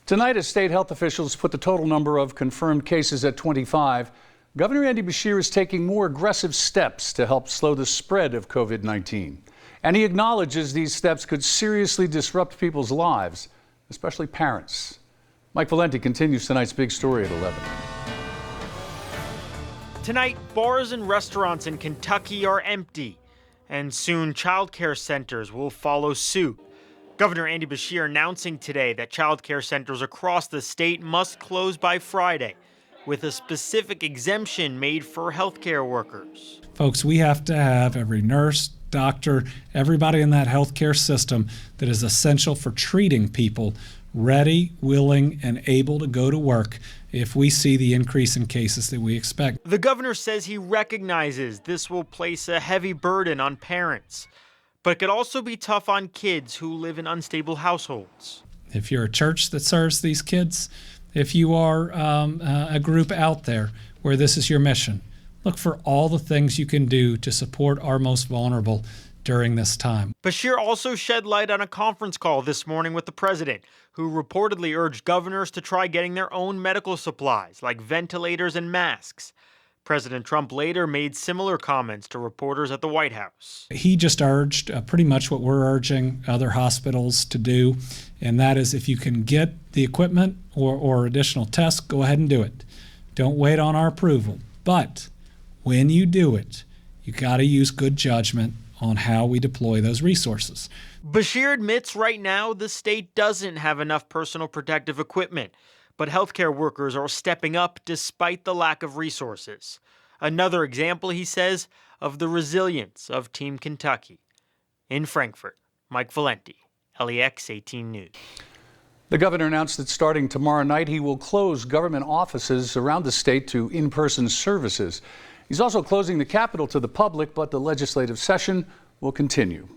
Tonight, as state health officials put the total number of confirmed cases at 25, Governor Andy Beshear is taking more aggressive steps to help slow the spread of COVID-19. And he acknowledges these steps could seriously disrupt people's lives, especially parents. Mike Valenti continues tonight's big story at 11. Tonight, bars and restaurants in Kentucky are empty, and soon childcare centers will follow suit. Governor Andy Beshear announcing today that childcare centers across the state must close by Friday, with a specific exemption made for healthcare workers. Folks, we have to have every nurse, doctor, everybody in that healthcare system that is essential for treating people ready, willing, and able to go to work if we see the increase in cases that we expect. The governor says he recognizes this will place a heavy burden on parents, but it could also be tough on kids who live in unstable households. If you're a church that serves these kids, if you are a group out there where this is your mission, look for all the things you can do to support our most vulnerable during this time. Beshear also shed light on a conference call this morning with the president, who reportedly urged governors to try getting their own medical supplies, like ventilators and masks. President Trump later made similar comments to reporters at the White House. He just urged pretty much what we're urging other hospitals to do, and that is if you can get the equipment or additional tests, go ahead and do it. Don't wait on our approval. But when you do it, you got to use good judgment on how we deploy those resources. Beshear admits right now the state doesn't have enough personal protective equipment, but healthcare workers are stepping up despite the lack of resources. Another example, he says, of the resilience of Team Kentucky. In Frankfort, Mike Valenti, LEX 18 News. The governor announced that starting tomorrow night, he will close government offices around the state to in-person services. He's also closing the Capitol to the public, but the legislative session will continue.